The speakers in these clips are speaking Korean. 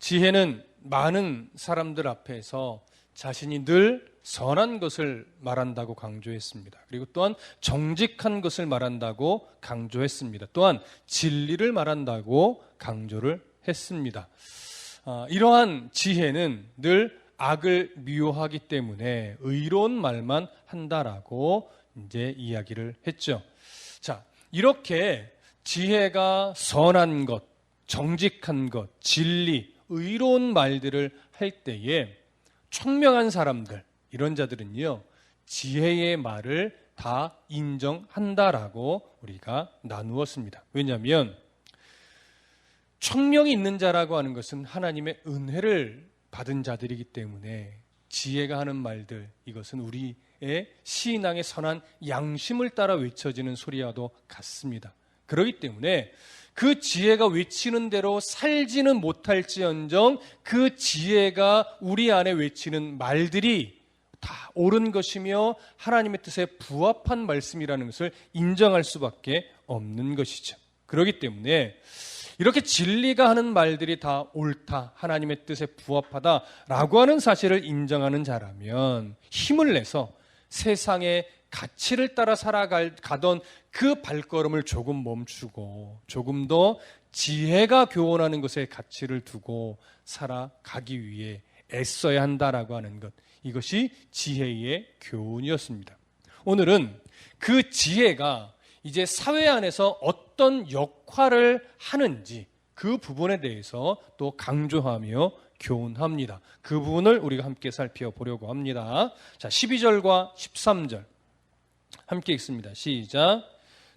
지혜는 많은 사람들 앞에서 자신이 늘 선한 것을 말한다고 강조했습니다. 그리고 또한 정직한 것을 말한다고 강조했습니다. 또한 진리를 말한다고 강조를 했습니다. 이러한 지혜는 늘 악을 미워하기 때문에 의로운 말만 한다라고 이제 이야기를 했죠. 자, 이렇게 지혜가 선한 것, 정직한 것, 진리, 의로운 말들을 할 때에 총명한 사람들, 이런 자들은요, 지혜의 말을 다 인정한다라고 우리가 나누었습니다. 왜냐하면 총명이 있는 자라고 하는 것은 하나님의 은혜를 받은 자들이기 때문에 지혜가 하는 말들, 이것은 우리의 신앙의 선한 양심을 따라 외쳐지는 소리와도 같습니다. 그렇기 때문에 그 지혜가 외치는 대로 살지는 못할지언정 그 지혜가 우리 안에 외치는 말들이 다 옳은 것이며 하나님의 뜻에 부합한 말씀이라는 것을 인정할 수밖에 없는 것이죠. 그렇기 때문에 이렇게 진리가 하는 말들이 다 옳다, 하나님의 뜻에 부합하다라고 하는 사실을 인정하는 자라면 힘을 내서 세상의 가치를 따라 살아가던 그 발걸음을 조금 멈추고 조금 더 지혜가 교훈하는 것에 가치를 두고 살아가기 위해 애써야 한다라고 하는 것, 이것이 지혜의 교훈이었습니다. 오늘은 그 지혜가 이제 사회 안에서 어떤 역할을 하는지 그 부분에 대해서 또 강조하며 교훈합니다. 그 부분을 우리가 함께 살펴보려고 합니다. 자, 12절과 13절 함께 읽습니다. 시작.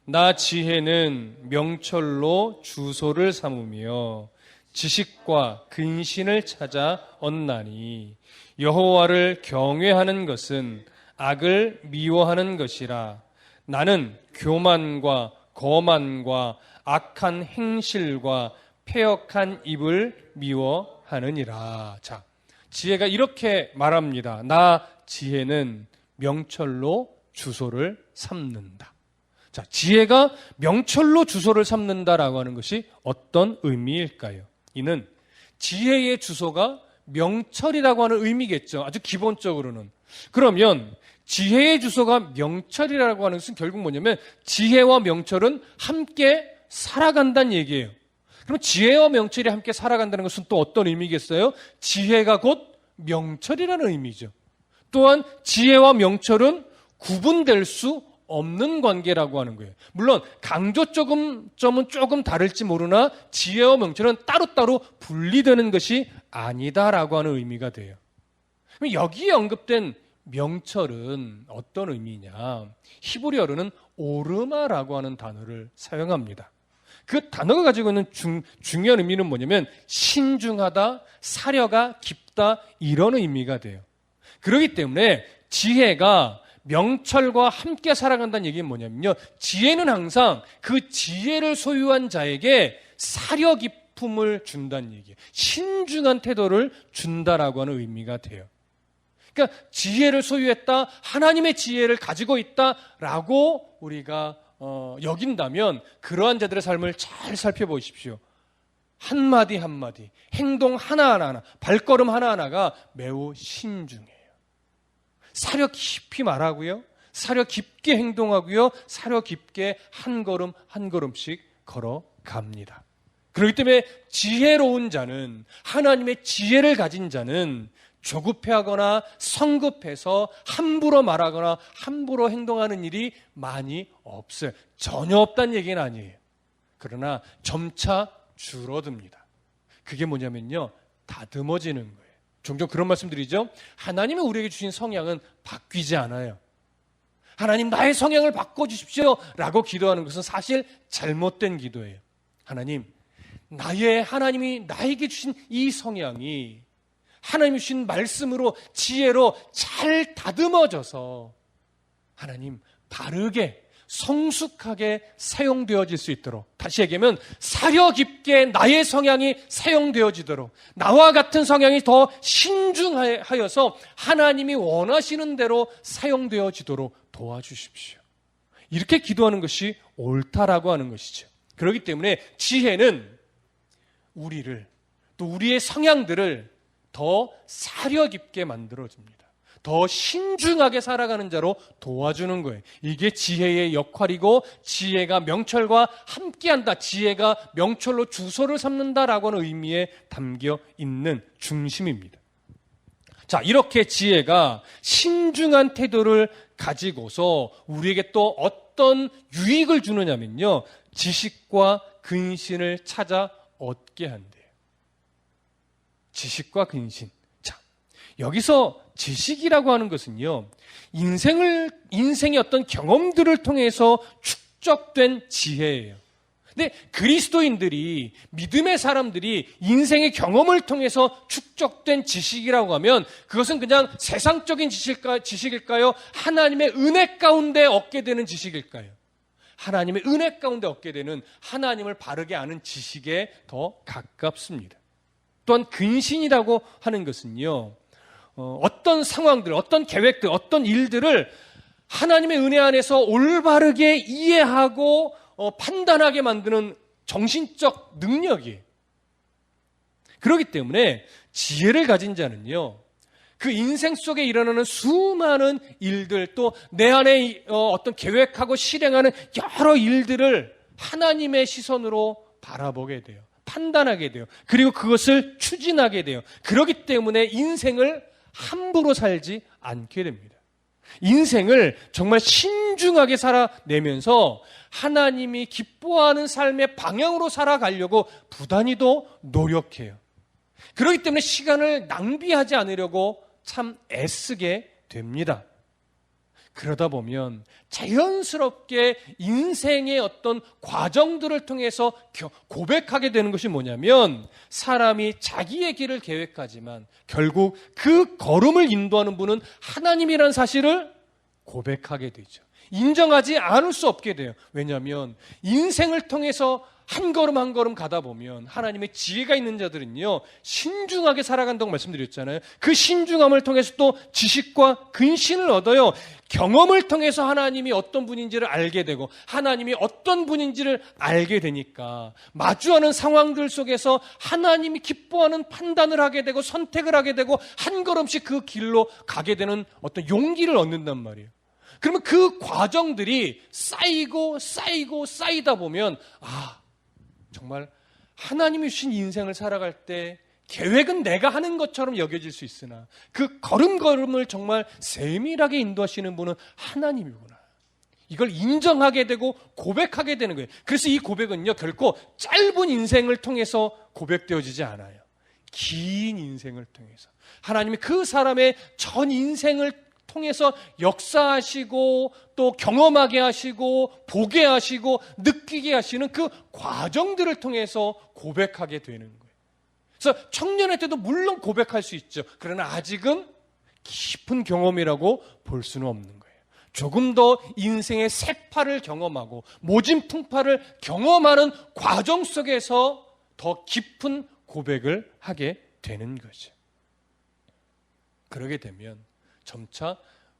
나 지혜는 명철로 주소를 삼으며 지식과 근신을 찾아 얻나니 여호와를 경외하는 것은 악을 미워하는 것이라. 나는 교만과 거만과 악한 행실과 패역한 입을 미워하느니라. 자, 지혜가 이렇게 말합니다. 나 지혜는 명철로 주소를 삼는다. 자, 지혜가 명철로 주소를 삼는다라고 하는 것이 어떤 의미일까요? 이는 지혜의 주소가 명철이라고 하는 의미겠죠. 아주 기본적으로는. 그러면 지혜의 주소가 명철이라고 하는 것은 결국 뭐냐면 지혜와 명철은 함께 살아간다는 얘기예요. 그럼 지혜와 명철이 함께 살아간다는 것은 또 어떤 의미겠어요? 지혜가 곧 명철이라는 의미죠. 또한 지혜와 명철은 구분될 수 없는 관계라고 하는 거예요. 물론 강조점은 조금 다를지 모르나 지혜와 명철은 따로따로 분리되는 것이 아니다라고 하는 의미가 돼요. 그럼 여기에 언급된 명철은 어떤 의미냐? 히브리어로는 오르마라고 하는 단어를 사용합니다. 그 단어가 가지고 있는 중요한 의미는 뭐냐면 신중하다, 사려가 깊다, 이런 의미가 돼요. 그렇기 때문에 지혜가 명철과 함께 살아간다는 얘기는 뭐냐면요, 지혜는 항상 그 지혜를 소유한 자에게 사려 깊음을 준다는 얘기예요. 신중한 태도를 준다라고 하는 의미가 돼요. 그러니까 지혜를 소유했다, 하나님의 지혜를 가지고 있다라고 우리가 여긴다면 그러한 자들의 삶을 잘 살펴보십시오. 한마디 한마디, 행동 하나하나, 발걸음 하나하나가 매우 신중해요. 사려 깊이 말하고요, 사려 깊게 행동하고요, 사려 깊게 한 걸음 한 걸음씩 걸어갑니다. 그렇기 때문에 지혜로운 자는, 하나님의 지혜를 가진 자는 조급해하거나 성급해서 함부로 말하거나 함부로 행동하는 일이 많이 없어요. 전혀 없다는 얘기는 아니에요. 그러나 점차 줄어듭니다. 그게 뭐냐면요, 다듬어지는 거예요. 종종 그런 말씀드리죠. 하나님이 우리에게 주신 성향은 바뀌지 않아요. 하나님, 나의 성향을 바꿔주십시오 라고 기도하는 것은 사실 잘못된 기도예요. 하나님, 하나님이 나에게 주신 이 성향이 하나님이 주신 말씀으로, 지혜로 잘 다듬어져서 하나님, 바르게 성숙하게 사용되어질 수 있도록, 다시 얘기하면 사려 깊게 나의 성향이 사용되어지도록, 나와 같은 성향이 더 신중하여서 하나님이 원하시는 대로 사용되어지도록 도와주십시오. 이렇게 기도하는 것이 옳다라고 하는 것이죠. 그렇기 때문에 지혜는 우리를 또 우리의 성향들을 더 사려 깊게 만들어줍니다. 더 신중하게 살아가는 자로 도와주는 거예요. 이게 지혜의 역할이고 지혜가 명철과 함께한다. 지혜가 명철로 주소를 삼는다라고 하는 의미에 담겨 있는 중심입니다. 자, 이렇게 지혜가 신중한 태도를 가지고서 우리에게 또 어떤 유익을 주느냐면요. 지식과 근신을 찾아 얻게 한대요. 지식과 근신. 자, 여기서 지식이라고 하는 것은요, 인생의 어떤 경험들을 통해서 축적된 지혜예요. 근데 그리스도인들이, 믿음의 사람들이 인생의 경험을 통해서 축적된 지식이라고 하면 그것은 그냥 세상적인 지식일까요? 하나님의 은혜 가운데 얻게 되는 지식일까요? 하나님의 은혜 가운데 얻게 되는 하나님을 바르게 아는 지식에 더 가깝습니다. 또한 근신이라고 하는 것은요, 어떤 상황들, 어떤 계획들, 어떤 일들을 하나님의 은혜 안에서 올바르게 이해하고 판단하게 만드는 정신적 능력이에요. 그렇기 때문에 지혜를 가진 자는요, 그 인생 속에 일어나는 수많은 일들, 또 내 안에 어떤 계획하고 실행하는 여러 일들을 하나님의 시선으로 바라보게 돼요. 판단하게 돼요. 그리고 그것을 추진하게 돼요. 그렇기 때문에 인생을 함부로 살지 않게 됩니다. 인생을 정말 신중하게 살아내면서 하나님이 기뻐하는 삶의 방향으로 살아가려고 부단히도 노력해요. 그렇기 때문에 시간을 낭비하지 않으려고 참 애쓰게 됩니다. 그러다 보면 자연스럽게 인생의 어떤 과정들을 통해서 고백하게 되는 것이 뭐냐면, 사람이 자기의 길을 계획하지만 결국 그 걸음을 인도하는 분은 하나님이라는 사실을 고백하게 되죠. 인정하지 않을 수 없게 돼요. 왜냐하면 인생을 통해서 한 걸음 한 걸음 가다 보면 하나님의 지혜가 있는 자들은요, 신중하게 살아간다고 말씀드렸잖아요. 그 신중함을 통해서 또 지식과 근신을 얻어요. 경험을 통해서 하나님이 어떤 분인지를 알게 되고 하나님이 어떤 분인지를 알게 되니까 마주하는 상황들 속에서 하나님이 기뻐하는 판단을 하게 되고 선택을 하게 되고 한 걸음씩 그 길로 가게 되는 어떤 용기를 얻는단 말이에요. 그러면 그 과정들이 쌓이다 보면, 정말 하나님이 주신 인생을 살아갈 때 계획은 내가 하는 것처럼 여겨질 수 있으나 그 걸음걸음을 정말 세밀하게 인도하시는 분은 하나님이구나. 이걸 인정하게 되고 고백하게 되는 거예요. 그래서 이 고백은요, 결코 짧은 인생을 통해서 고백되어지지 않아요. 긴 인생을 통해서 하나님이 그 사람의 전 인생을 통해서 역사하시고 또 경험하게 하시고 보게 하시고 느끼게 하시는 그 과정들을 통해서 고백하게 되는 거예요. 그래서 청년의 때도 물론 고백할 수 있죠. 그러나 아직은 깊은 경험이라고 볼 수는 없는 거예요. 조금 더 인생의 세파를 경험하고 모진 풍파를 경험하는 과정 속에서 더 깊은 고백을 하게 되는 거죠. 그러게 되면 점차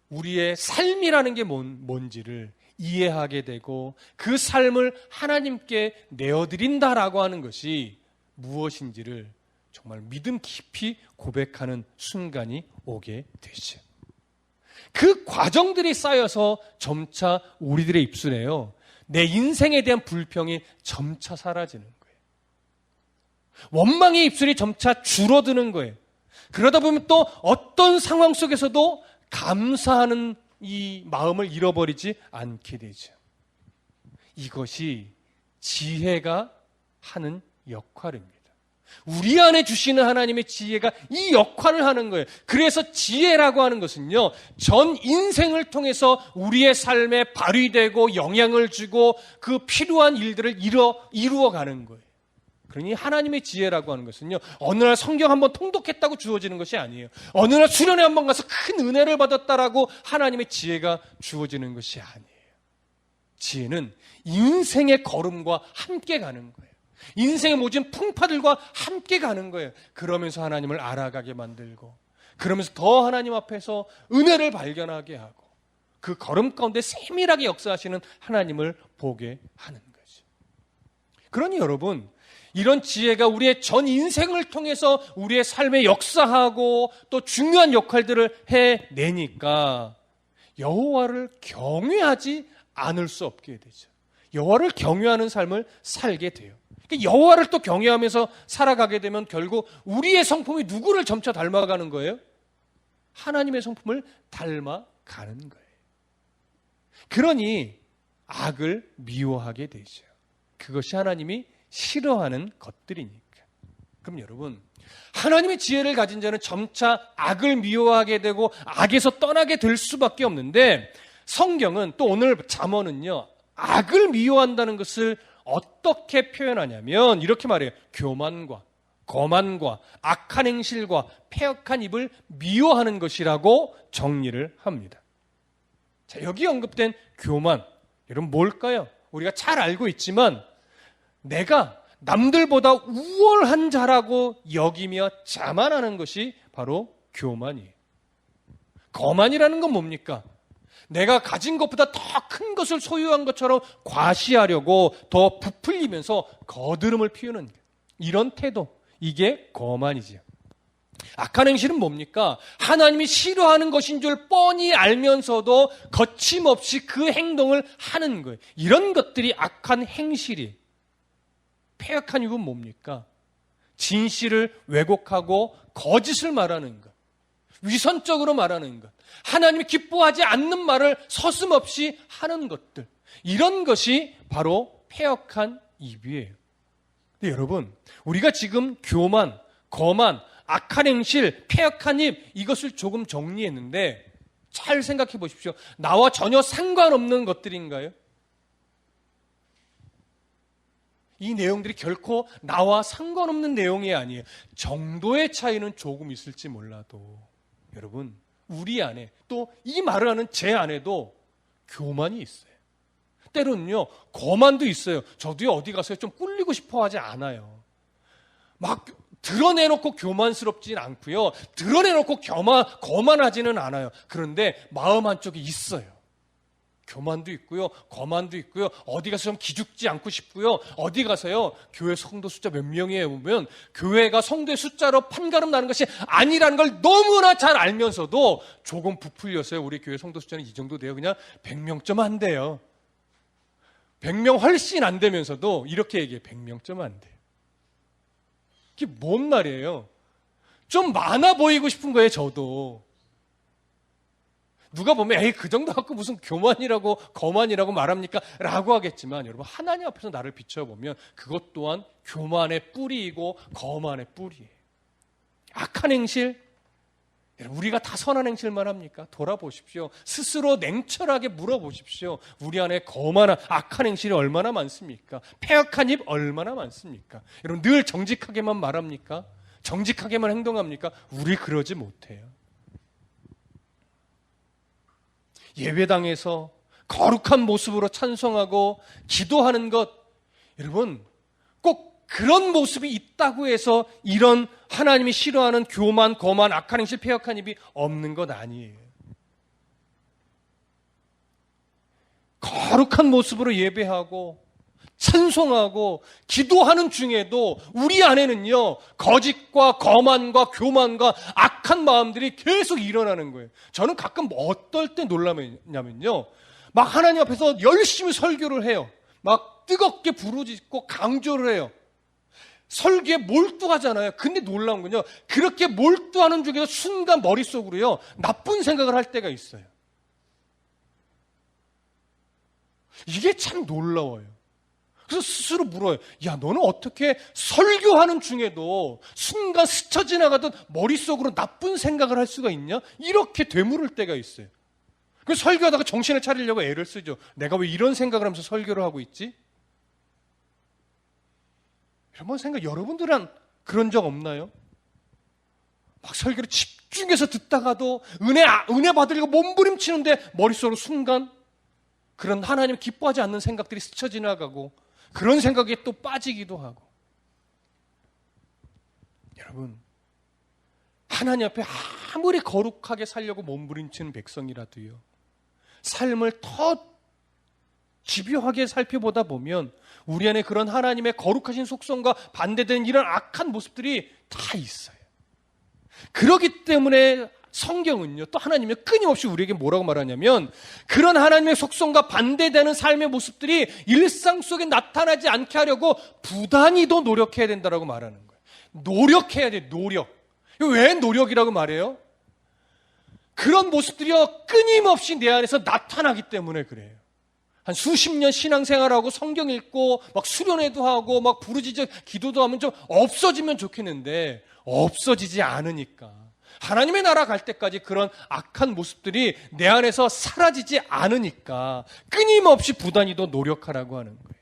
우리의 삶이라는 게 뭔지를 이해하게 되고 그 삶을 하나님께 내어드린다라고 하는 것이 무엇인지를 정말 믿음 깊이 고백하는 순간이 오게 되죠. 그 과정들이 쌓여서 점차 우리들의 입술에요, 내 인생에 대한 불평이 점차 사라지는 거예요. 원망의 입술이 점차 줄어드는 거예요. 그러다 보면 또 어떤 상황 속에서도 감사하는 이 마음을 잃어버리지 않게 되죠. 이것이 지혜가 하는 역할입니다. 우리 안에 주시는 하나님의 지혜가 이 역할을 하는 거예요. 그래서 지혜라고 하는 것은요, 전 인생을 통해서 우리의 삶에 발휘되고 영향을 주고 그 필요한 일들을 이루어가는 거예요. 그러니 하나님의 지혜라고 하는 것은요, 어느 날 성경 한번 통독했다고 주어지는 것이 아니에요. 어느 날 수련회 한번 가서 큰 은혜를 받았다라고 하나님의 지혜가 주어지는 것이 아니에요. 지혜는 인생의 걸음과 함께 가는 거예요. 인생의 모든 풍파들과 함께 가는 거예요. 그러면서 하나님을 알아가게 만들고, 그러면서 더 하나님 앞에서 은혜를 발견하게 하고, 그 걸음 가운데 세밀하게 역사하시는 하나님을 보게 하는 거죠. 그러니 여러분, 이런 지혜가 우리의 전 인생을 통해서 우리의 삶에 역사하고 또 중요한 역할들을 해내니까 여호와를 경외하지 않을 수 없게 되죠. 여호와를 경외하는 삶을 살게 돼요. 그러니까 여호와를 또 경외하면서 살아가게 되면 결국 우리의 성품이 누구를 점차 닮아가는 거예요? 하나님의 성품을 닮아가는 거예요. 그러니 악을 미워하게 되죠. 그것이 하나님이 싫어하는 것들이니까. 그럼 여러분, 하나님의 지혜를 가진 자는 점차 악을 미워하게 되고 악에서 떠나게 될 수밖에 없는데, 성경은 또 오늘 잠언은요, 악을 미워한다는 것을 어떻게 표현하냐면 이렇게 말해요. 교만과 거만과 악한 행실과 패역한 입을 미워하는 것이라고 정리를 합니다. 자, 여기 언급된 교만, 여러분 뭘까요? 우리가 잘 알고 있지만 내가 남들보다 우월한 자라고 여기며 자만하는 것이 바로 교만이에요. 거만이라는 건 뭡니까? 내가 가진 것보다 더 큰 것을 소유한 것처럼 과시하려고 더 부풀리면서 거드름을 피우는 이런 태도, 이게 거만이지요. 악한 행실은 뭡니까? 하나님이 싫어하는 것인 줄 뻔히 알면서도 거침없이 그 행동을 하는 거예요. 이런 것들이 악한 행실이. 패역한 이유는 뭡니까? 진실을 왜곡하고 거짓을 말하는 것, 위선적으로 말하는 것, 하나님이 기뻐하지 않는 말을 서슴없이 하는 것들, 이런 것이 바로 패역한 입이에요. 근데 여러분, 우리가 지금 교만, 거만, 악한 행실, 패역한 입, 이것을 조금 정리했는데 잘 생각해 보십시오. 나와 전혀 상관없는 것들인가요? 이 내용들이 결코 나와 상관없는 내용이 아니에요. 정도의 차이는 조금 있을지 몰라도 여러분, 우리 안에, 또 이 말을 하는 제 안에도 교만이 있어요. 때로는요, 거만도 있어요. 저도요, 어디 가서 좀 꿀리고 싶어 하지 않아요. 막 드러내놓고 교만스럽진 않고요, 드러내놓고 거만하지는 않아요. 그런데 마음 한쪽에 있어요. 교만도 있고요, 거만도 있고요, 어디 가서 좀 기죽지 않고 싶고요, 어디 가서요, 교회 성도 숫자 몇 명이에요 보면 교회가 성도의 숫자로 판가름 나는 것이 아니라는 걸 너무나 잘 알면서도 조금 부풀려서요, 우리 교회 성도 숫자는 이 정도 돼요. 그냥 100명 좀 안 돼요. 100명 훨씬 안 되면서도 이렇게 얘기해요. 100명 좀 안 돼요. 이게 뭔 말이에요? 좀 많아 보이고 싶은 거예요, 저도. 누가 보면 에이, 그 정도 갖고 무슨 교만이라고 거만이라고 말합니까? 라고 하겠지만 여러분, 하나님 앞에서 나를 비춰보면 그것 또한 교만의 뿌리이고 거만의 뿌리예요. 악한 행실, 여러분, 우리가 다 선한 행실만 합니까? 돌아보십시오. 스스로 냉철하게 물어보십시오. 우리 안에 거만한 악한 행실이 얼마나 많습니까? 패역한 입 얼마나 많습니까? 여러분, 늘 정직하게만 말합니까? 정직하게만 행동합니까? 우리 그러지 못해요. 예배당에서 거룩한 모습으로 찬송하고 기도하는 것, 여러분, 꼭 그런 모습이 있다고 해서 이런 하나님이 싫어하는 교만, 거만, 악한 행실, 패역한 입이 없는 것 아니에요. 거룩한 모습으로 예배하고 찬송하고 기도하는 중에도 우리 안에는요, 거짓과 거만과 교만과 악한 마음들이 계속 일어나는 거예요. 저는 가끔 어떨 때 놀라냐면요, 막 하나님 앞에서 열심히 설교를 해요. 막 뜨겁게 부르짖고 강조를 해요. 설교에 몰두하잖아요. 근데 놀라운 건요, 그렇게 몰두하는 중에서 순간 머릿속으로요, 나쁜 생각을 할 때가 있어요. 이게 참 놀라워요. 그래서 스스로 물어요. 야, 너는 어떻게 설교하는 중에도 순간 스쳐 지나가던 머릿속으로 나쁜 생각을 할 수가 있냐? 이렇게 되물을 때가 있어요. 그래서 설교하다가 정신을 차리려고 애를 쓰죠. 내가 왜 이런 생각을 하면서 설교를 하고 있지? 이런 생각, 여러분들은 그런 적 없나요? 막 설교를 집중해서 듣다가도 은혜 받으려고 몸부림치는데 머릿속으로 순간 그런 하나님 기뻐하지 않는 생각들이 스쳐 지나가고 그런 생각에 또 빠지기도 하고. 여러분, 하나님 앞에 아무리 거룩하게 살려고 몸부림치는 백성이라도요, 삶을 더 집요하게 살펴보다 보면 우리 안에 그런 하나님의 거룩하신 속성과 반대되는 이런 악한 모습들이 다 있어요. 그렇기 때문에 성경은요, 또 하나님이 끊임없이 우리에게 뭐라고 말하냐면 그런 하나님의 속성과 반대되는 삶의 모습들이 일상 속에 나타나지 않게 하려고 부단히도 노력해야 된다고 말하는 거예요. 노력해야 돼요. 노력. 왜 노력이라고 말해요? 그런 모습들이요, 끊임없이 내 안에서 나타나기 때문에 그래요. 한 수십 년 신앙생활하고 성경 읽고 막 수련회도 하고 막 부르짖어 기도도 하면 좀 없어지면 좋겠는데 없어지지 않으니까, 하나님의 나라 갈 때까지 그런 악한 모습들이 내 안에서 사라지지 않으니까 끊임없이 부단히도 노력하라고 하는 거예요.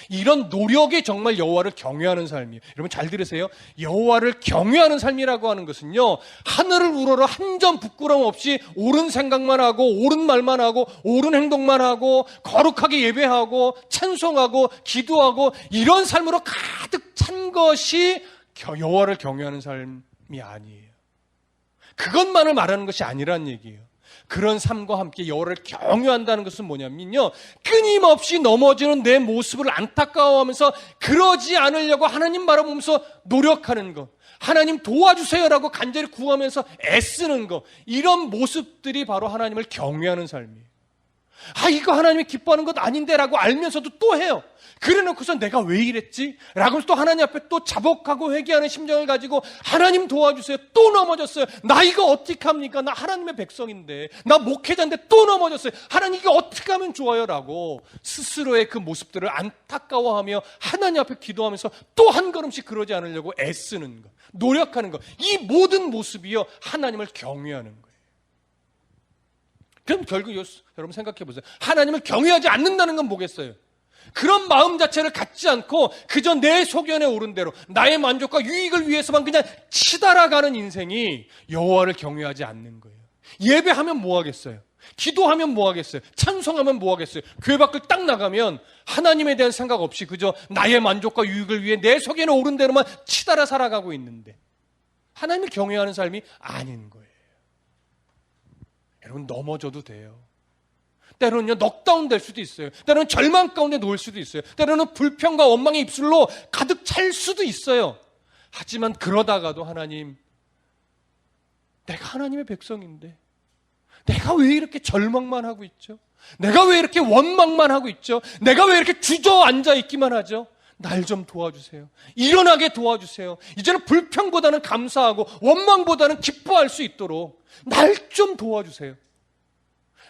이런 노력이 정말 여호와를 경외하는 삶이에요. 여러분 잘 들으세요. 여호와를 경외하는 삶이라고 하는 것은요, 하늘을 우러러 한 점 부끄러움 없이 옳은 생각만 하고 옳은 말만 하고 옳은 행동만 하고 거룩하게 예배하고 찬송하고 기도하고 이런 삶으로 가득 찬 것이 여호와를 경외하는 삶이 아니에요. 그것만을 말하는 것이 아니란 얘기예요. 그런 삶과 함께 여호와를 경외한다는 것은 뭐냐면요, 끊임없이 넘어지는 내 모습을 안타까워하면서 그러지 않으려고 하나님 바라보면서 노력하는 것, 하나님 도와주세요라고 간절히 구하면서 애쓰는 것, 이런 모습들이 바로 하나님을 경외하는 삶이에요. 이거 하나님이 기뻐하는 것 아닌데 라고 알면서도 또 해요. 그래 놓고서 내가 왜 이랬지? 라고 또 하나님 앞에 또 자복하고 회개하는 심정을 가지고 하나님 도와주세요. 또 넘어졌어요. 나 이거 어떻게 합니까? 나 하나님의 백성인데, 나 목회자인데 또 넘어졌어요. 하나님 이거 어떻게 하면 좋아요? 라고 스스로의 그 모습들을 안타까워하며 하나님 앞에 기도하면서 또 한 걸음씩 그러지 않으려고 애쓰는 것, 노력하는 것, 이 모든 모습이요 하나님을 경외하는 거예요. 그럼 결국 여러분 생각해 보세요. 하나님을 경외하지 않는다는 건 뭐겠어요? 그런 마음 자체를 갖지 않고 그저 내 소견에 오른 대로 나의 만족과 유익을 위해서만 그냥 치달아가는 인생이 여호와를 경외하지 않는 거예요. 예배하면 뭐 하겠어요? 기도하면 뭐 하겠어요? 찬송하면 뭐 하겠어요? 교회 밖을 딱 나가면 하나님에 대한 생각 없이 그저 나의 만족과 유익을 위해 내 소견에 오른 대로만 치달아 살아가고 있는데 하나님을 경외하는 삶이 아닌 거예요. 여러분 넘어져도 돼요. 때로는요 넉다운 될 수도 있어요. 때로는 절망 가운데 놓을 수도 있어요. 때로는 불평과 원망의 입술로 가득 찰 수도 있어요. 하지만 그러다가도 하나님, 내가 하나님의 백성인데 내가 왜 이렇게 절망만 하고 있죠? 내가 왜 이렇게 원망만 하고 있죠? 내가 왜 이렇게 주저앉아 있기만 하죠? 날 좀 도와주세요. 일어나게 도와주세요. 이제는 불평보다는 감사하고 원망보다는 기뻐할 수 있도록 날 좀 도와주세요.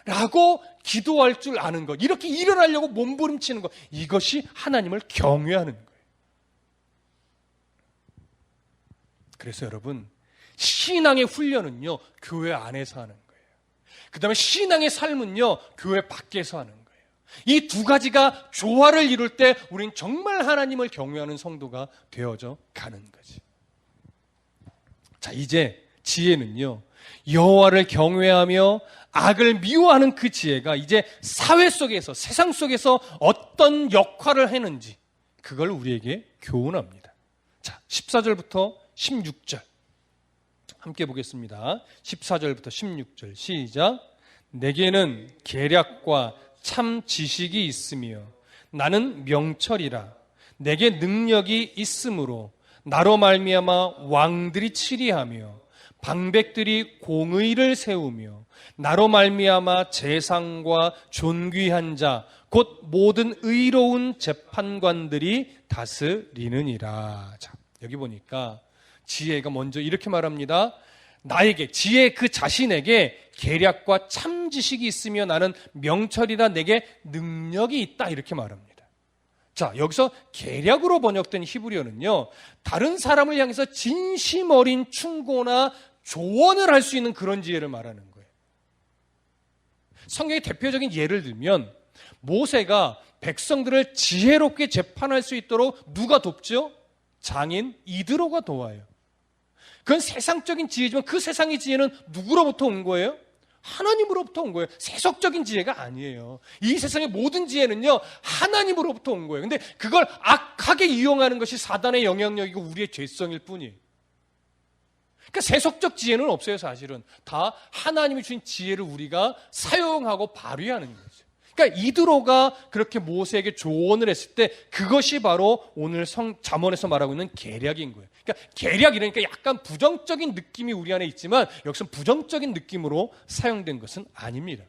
라고 기도할 줄 아는 것, 이렇게 일어나려고 몸부림치는 것, 이것이 하나님을 경외하는 거예요. 그래서 여러분, 신앙의 훈련은요 교회 안에서 하는 거예요. 그 다음에 신앙의 삶은요 교회 밖에서 하는 거예요. 이 두 가지가 조화를 이룰 때 우린 정말 하나님을 경외하는 성도가 되어져 가는 거지. 자, 이제 지혜는요, 여호와를 경외하며 악을 미워하는 그 지혜가 이제 사회 속에서, 세상 속에서 어떤 역할을 하는지 그걸 우리에게 교훈합니다. 자, 14절부터 16절 함께 보겠습니다. 14절부터 16절 시작. 내게는 계략과 참 지식이 있으며 나는 명철이라. 내게 능력이 있으므로 나로 말미암아 왕들이 치리하며 방백들이 공의를 세우며 나로 말미암아 재상과 존귀한 자 곧 모든 의로운 재판관들이 다스리느니라. 자, 여기 보니까 지혜가 먼저 이렇게 말합니다. 나에게, 지혜 그 자신에게 계략과 참 지식이 있으며 나는 명철이라. 내게 능력이 있다, 이렇게 말합니다. 자, 여기서 계략으로 번역된 히브리어는요 다른 사람을 향해서 진심 어린 충고나 조언을 할 수 있는 그런 지혜를 말하는 거예요. 성경의 대표적인 예를 들면 모세가 백성들을 지혜롭게 재판할 수 있도록 누가 돕죠? 장인 이드로가 도와요. 그건 세상적인 지혜지만 그 세상의 지혜는 누구로부터 온 거예요? 하나님으로부터 온 거예요. 세속적인 지혜가 아니에요. 이 세상의 모든 지혜는요 하나님으로부터 온 거예요. 근데 그걸 악하게 이용하는 것이 사단의 영향력이고 우리의 죄성일 뿐이에요. 그러니까 세속적 지혜는 없어요. 사실은 다 하나님이 주신 지혜를 우리가 사용하고 발휘하는 거죠. 그러니까 이드로가 그렇게 모세에게 조언을 했을 때 그것이 바로 오늘 잠언에서 말하고 있는 계략인 거예요. 그러니까 계략이라니까 약간 부정적인 느낌이 우리 안에 있지만 여기서 부정적인 느낌으로 사용된 것은 아닙니다.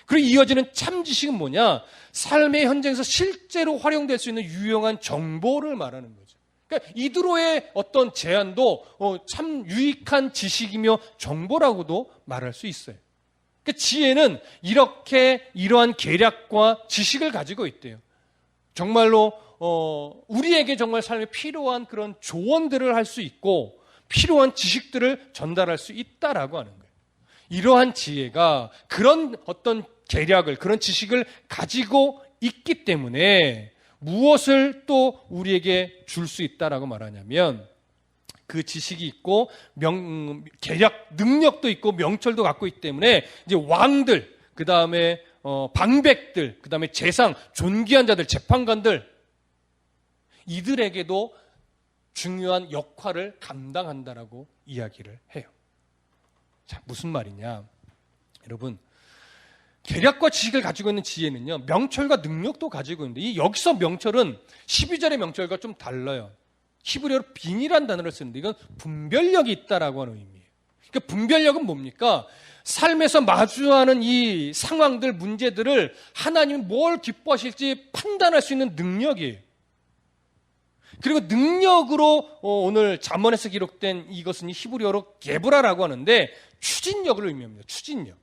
그리고 이어지는 참 지식은 뭐냐? 삶의 현장에서 실제로 활용될 수 있는 유용한 정보를 말하는 거죠. 그러니까 이드로의 어떤 제안도 참 유익한 지식이며 정보라고도 말할 수 있어요. 그러니까 지혜는 이러한 계략과 지식을 가지고 있대요. 정말로 우리에게 정말 삶에 필요한 그런 조언들을 할 수 있고 필요한 지식들을 전달할 수 있다라고 하는 거예요. 이러한 지혜가 그런 어떤 계략을, 그런 지식을 가지고 있기 때문에 무엇을 또 우리에게 줄 수 있다라고 말하냐면 그 지식이 있고 계략 능력도 있고 명철도 갖고 있기 때문에 이제 왕들, 그 다음에 방백들, 그 다음에 재상, 존귀한 자들, 재판관들 이들에게도 중요한 역할을 감당한다라고 이야기를 해요. 자, 무슨 말이냐? 여러분, 계략과 지식을 가지고 있는 지혜는요, 명철과 능력도 가지고 있는데 여기서 명철은 12절의 명철과 좀 달라요. 히브리어로 빈이란 단어를 쓰는데 이건 분별력이 있다라고 하는 의미예요. 그러니까 분별력은 뭡니까? 삶에서 마주하는 이 상황들, 문제들을 하나님이 뭘 기뻐하실지 판단할 수 있는 능력이에요. 그리고 능력으로 오늘 잠언에서 기록된 이것은 히브리어로 게브라라고 하는데 추진력을 의미합니다. 추진력.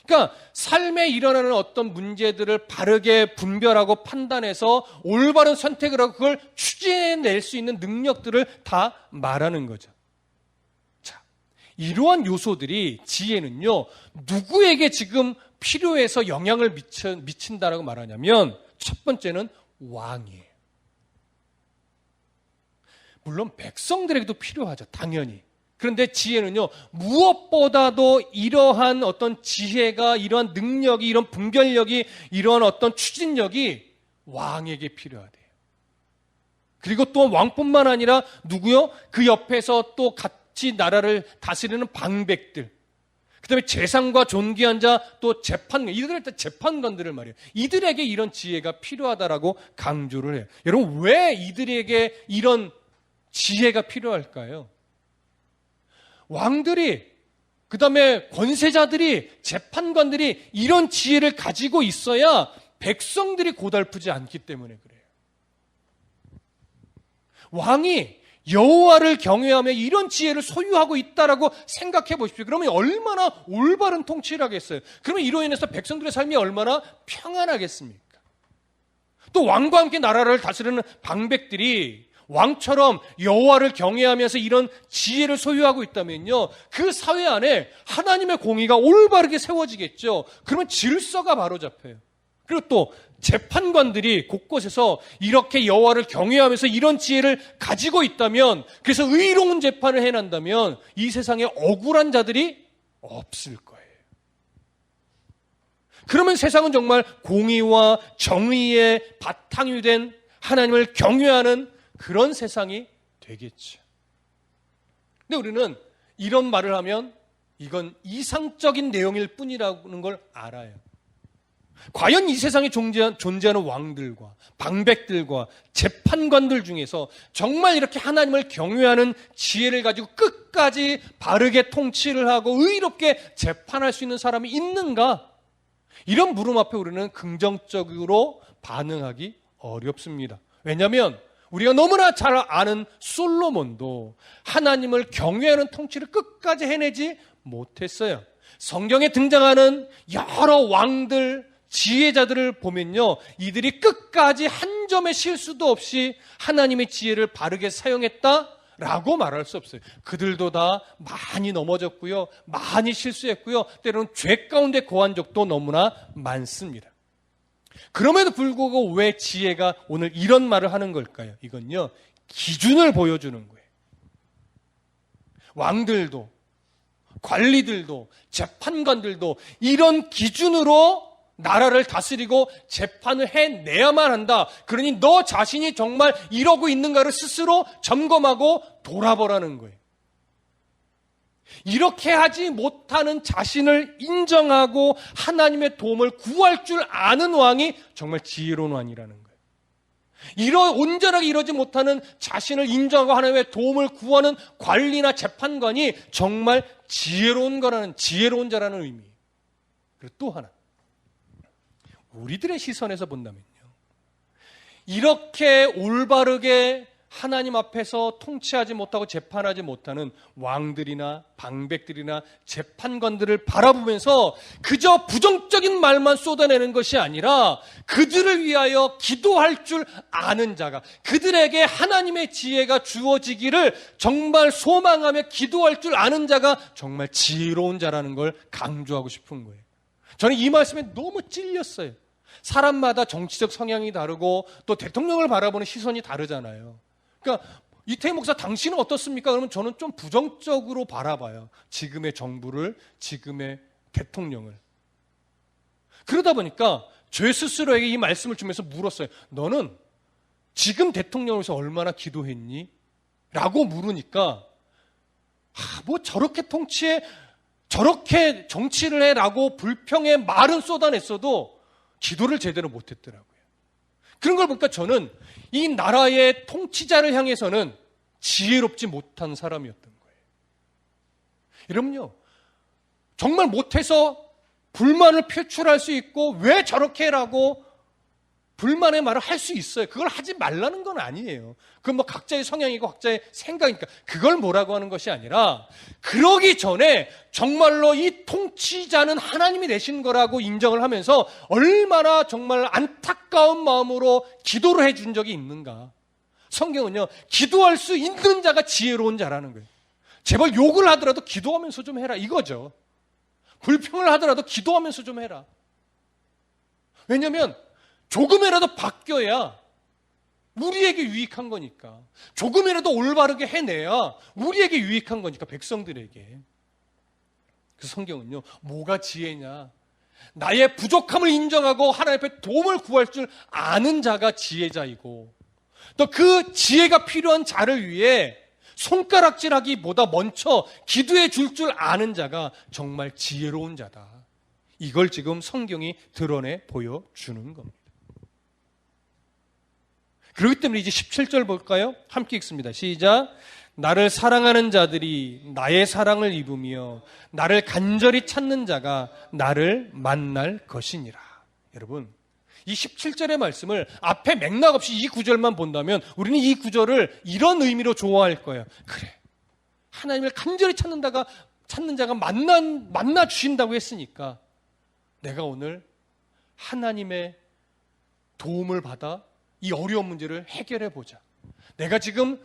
그러니까 삶에 일어나는 어떤 문제들을 바르게 분별하고 판단해서 올바른 선택을 하고 그걸 추진해낼 수 있는 능력들을 다 말하는 거죠. 자, 이러한 요소들이 지혜는요, 누구에게 지금 필요해서 영향을 미친다라고 말하냐면 첫 번째는 왕이에요. 물론 백성들에게도 필요하죠, 당연히. 그런데 지혜는요, 무엇보다도 이러한 어떤 지혜가, 이러한 능력이, 이런 분별력이, 이러한 어떤 추진력이 왕에게 필요하대요. 그리고 또 왕뿐만 아니라 누구요? 그 옆에서 또 같이 나라를 다스리는 방백들, 그 다음에 재상과 존귀한 자, 또 재판관, 이들을 재판관들을 말이에요. 이들에게 이런 지혜가 필요하다라고 강조를 해요. 여러분, 왜 이들에게 이런 지혜가 필요할까요? 왕들이, 그 다음에 권세자들이, 재판관들이 이런 지혜를 가지고 있어야 백성들이 고달프지 않기 때문에 그래요. 왕이 여호와를 경외하며 이런 지혜를 소유하고 있다라고 생각해 보십시오. 그러면 얼마나 올바른 통치를 하겠어요? 그러면 이로 인해서 백성들의 삶이 얼마나 평안하겠습니까? 또 왕과 함께 나라를 다스리는 방백들이 왕처럼 여호와를 경외하면서 이런 지혜를 소유하고 있다면요, 그 사회 안에 하나님의 공의가 올바르게 세워지겠죠. 그러면 질서가 바로 잡혀요. 그리고 또 재판관들이 곳곳에서 이렇게 여호와를 경외하면서 이런 지혜를 가지고 있다면, 그래서 의로운 재판을 해낸다면 이 세상에 억울한 자들이 없을 거예요. 그러면 세상은 정말 공의와 정의의 바탕이 된 하나님을 경외하는 그런 세상이 되겠죠. 근데 우리는 이런 말을 하면 이건 이상적인 내용일 뿐이라는 걸 알아요. 과연 이 세상에 존재하는 왕들과 방백들과 재판관들 중에서 정말 이렇게 하나님을 경외하는 지혜를 가지고 끝까지 바르게 통치를 하고 의롭게 재판할 수 있는 사람이 있는가? 이런 물음 앞에 우리는 긍정적으로 반응하기 어렵습니다. 왜냐하면 우리가 너무나 잘 아는 솔로몬도 하나님을 경외하는 통치를 끝까지 해내지 못했어요. 성경에 등장하는 여러 왕들, 지혜자들을 보면요, 이들이 끝까지 한 점의 실수도 없이 하나님의 지혜를 바르게 사용했다라고 말할 수 없어요. 그들도 다 많이 넘어졌고요, 많이 실수했고요, 때로는 죄 가운데 거한 적도 너무나 많습니다. 그럼에도 불구하고 왜 지혜가 오늘 이런 말을 하는 걸까요? 이건요, 기준을 보여주는 거예요. 왕들도, 관리들도, 재판관들도 이런 기준으로 나라를 다스리고 재판을 해내야만 한다. 그러니 너 자신이 정말 이러고 있는가를 스스로 점검하고 돌아보라는 거예요. 이렇게 하지 못하는 자신을 인정하고 하나님의 도움을 구할 줄 아는 왕이 정말 지혜로운 왕이라는 거예요. 온전하게 이러지 못하는 자신을 인정하고 하나님의 도움을 구하는 관리나 재판관이 정말 지혜로운 자라는 의미예요. 그리고 또 하나, 우리들의 시선에서 본다면요, 이렇게 올바르게 하나님 앞에서 통치하지 못하고 재판하지 못하는 왕들이나 방백들이나 재판관들을 바라보면서 그저 부정적인 말만 쏟아내는 것이 아니라 그들을 위하여 기도할 줄 아는 자가, 그들에게 하나님의 지혜가 주어지기를 정말 소망하며 기도할 줄 아는 자가 정말 지혜로운 자라는 걸 강조하고 싶은 거예요. 저는 이 말씀에 너무 찔렸어요. 사람마다 정치적 성향이 다르고 또 대통령을 바라보는 시선이 다르잖아요. 그러니까 이태희 목사, 당신은 어떻습니까? 그러면 저는 좀 부정적으로 바라봐요. 지금의 정부를, 지금의 대통령을. 그러다 보니까 제 스스로에게 이 말씀을 주면서 물었어요. 너는 지금 대통령을 위해서 얼마나 기도했니? 라고 물으니까 뭐 저렇게 통치해, 저렇게 정치를 해라고 불평의 말은 쏟아냈어도 기도를 제대로 못했더라고요. 그런 걸 보니까 저는 이 나라의 통치자를 향해서는 지혜롭지 못한 사람이었던 거예요. 여러분요, 정말 못해서 불만을 표출할 수 있고 왜 저렇게 해라고 불만의 말을 할 수 있어요. 그걸 하지 말라는 건 아니에요. 그건 뭐 각자의 성향이고 각자의 생각이니까 그걸 뭐라고 하는 것이 아니라, 그러기 전에 정말로 이 통치자는 하나님이 내신 거라고 인정을 하면서 얼마나 정말 안타까운 마음으로 기도를 해준 적이 있는가. 성경은요, 기도할 수 있는 자가 지혜로운 자라는 거예요. 제발 욕을 하더라도 기도하면서 좀 해라, 이거죠. 불평을 하더라도 기도하면서 좀 해라. 왜냐하면 조금이라도 바뀌어야 우리에게 유익한 거니까. 조금이라도 올바르게 해내야 우리에게 유익한 거니까, 백성들에게. 그래서 성경은요, 뭐가 지혜냐? 나의 부족함을 인정하고 하나님 앞에 도움을 구할 줄 아는 자가 지혜자이고, 또 그 지혜가 필요한 자를 위해 손가락질하기보다 먼저 기도해 줄 아는 자가 정말 지혜로운 자다. 이걸 지금 성경이 드러내 보여주는 겁니다. 그렇기 때문에 이제 17절 볼까요? 함께 읽습니다. 시작. 나를 사랑하는 자들이 나의 사랑을 입으며 나를 간절히 찾는 자가 나를 만날 것이니라. 여러분, 이 17절의 말씀을 앞에 맥락 없이 이 구절만 본다면 우리는 이 구절을 이런 의미로 좋아할 거예요. 그래, 하나님을 간절히 찾는 자가 만나 주신다고 했으니까 내가 오늘 하나님의 도움을 받아 이 어려운 문제를 해결해 보자. 내가 지금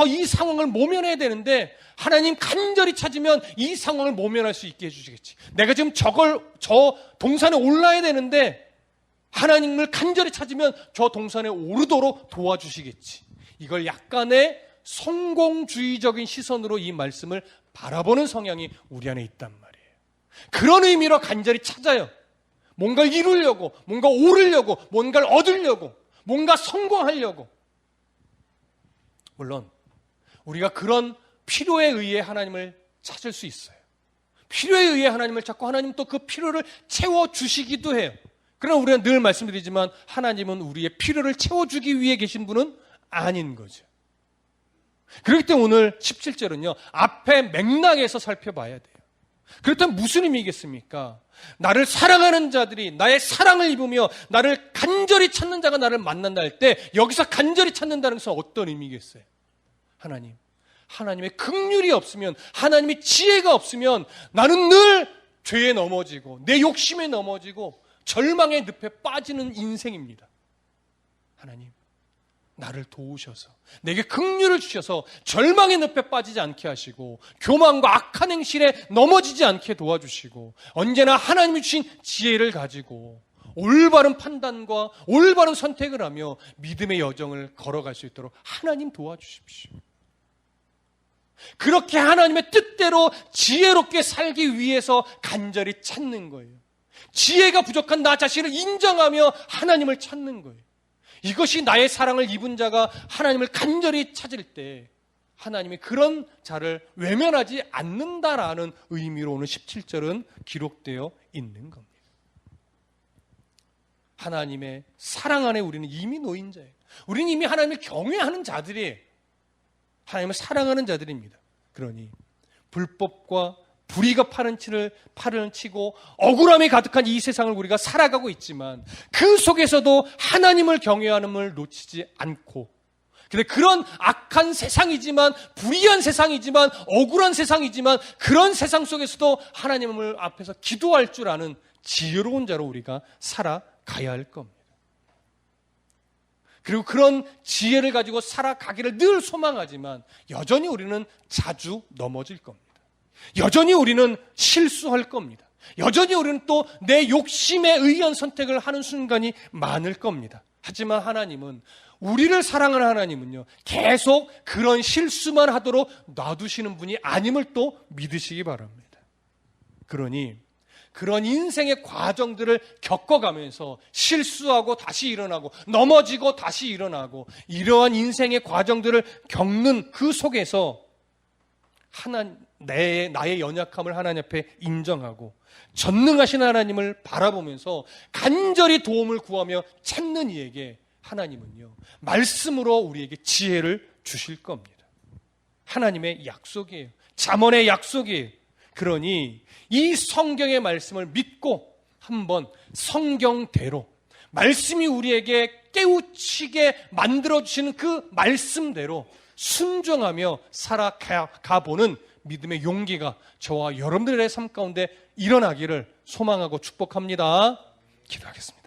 이 상황을 모면해야 되는데 하나님 간절히 찾으면 이 상황을 모면할 수 있게 해주시겠지. 내가 지금 저 동산에 올라야 되는데 하나님을 간절히 찾으면 저 동산에 오르도록 도와주시겠지. 이걸 약간의 성공주의적인 시선으로 이 말씀을 바라보는 성향이 우리 안에 있단 말이에요. 그런 의미로 간절히 찾아요. 뭔가를 이루려고, 뭔가 오르려고, 뭔가를 얻으려고, 뭔가 성공하려고. 물론 우리가 그런 필요에 의해 하나님을 찾을 수 있어요. 필요에 의해 하나님을 찾고 하나님 또 그 필요를 채워주시기도 해요. 그러나 우리가 늘 말씀드리지만 하나님은 우리의 필요를 채워주기 위해 계신 분은 아닌 거죠. 그렇기 때문에 오늘 17절은요, 앞에 맥락에서 살펴봐야 돼요. 그렇다면 무슨 의미겠습니까? 나를 사랑하는 자들이 나의 사랑을 입으며 나를 간절히 찾는 자가 나를 만난다 할 때, 여기서 간절히 찾는다는 것은 어떤 의미겠어요? 하나님의 긍휼이 없으면, 하나님의 지혜가 없으면 나는 늘 죄에 넘어지고 내 욕심에 넘어지고 절망의 늪에 빠지는 인생입니다. 하나님, 나를 도우셔서 내게 긍휼을 주셔서 절망의 늪에 빠지지 않게 하시고 교만과 악한 행실에 넘어지지 않게 도와주시고 언제나 하나님이 주신 지혜를 가지고 올바른 판단과 올바른 선택을 하며 믿음의 여정을 걸어갈 수 있도록 하나님 도와주십시오. 그렇게 하나님의 뜻대로 지혜롭게 살기 위해서 간절히 찾는 거예요. 지혜가 부족한 나 자신을 인정하며 하나님을 찾는 거예요. 이것이 나의 사랑을 입은 자가 하나님을 간절히 찾을 때 하나님이 그런 자를 외면하지 않는다라는 의미로 오늘 17절은 기록되어 있는 겁니다. 하나님의 사랑 안에 우리는 이미 놓인 자예요. 우리는 이미 하나님을 경외하는 자들이에요. 하나님을 사랑하는 자들입니다. 그러니 불법과 불의가 팔을 치고 억울함이 가득한 이 세상을 우리가 살아가고 있지만 그 속에서도 하나님을 경외하는을 놓치지 않고, 근데 그런 악한 세상이지만, 불의한 세상이지만, 억울한 세상이지만 그런 세상 속에서도 하나님을 앞에서 기도할 줄 아는 지혜로운 자로 우리가 살아가야 할 겁니다. 그리고 그런 지혜를 가지고 살아가기를 늘 소망하지만 여전히 우리는 자주 넘어질 겁니다. 여전히 우리는 실수할 겁니다. 여전히 우리는 또 내 욕심에 의한 선택을 하는 순간이 많을 겁니다. 하지만 하나님은, 우리를 사랑하는 하나님은요, 계속 그런 실수만 하도록 놔두시는 분이 아님을 또 믿으시기 바랍니다. 그러니 그런 인생의 과정들을 겪어가면서 실수하고 다시 일어나고 넘어지고 다시 일어나고 이러한 인생의 과정들을 겪는 그 속에서 나의 연약함을 하나님 앞에 인정하고 전능하신 하나님을 바라보면서 간절히 도움을 구하며 찾는 이에게 하나님은요, 말씀으로 우리에게 지혜를 주실 겁니다. 하나님의 약속이에요. 잠언의 약속이에요. 그러니 이 성경의 말씀을 믿고 한번 성경대로, 말씀이 우리에게 깨우치게 만들어주시는 그 말씀대로 순종하며 살아가보는 믿음의 용기가 저와 여러분들의 삶 가운데 일어나기를 소망하고 축복합니다. 기도하겠습니다.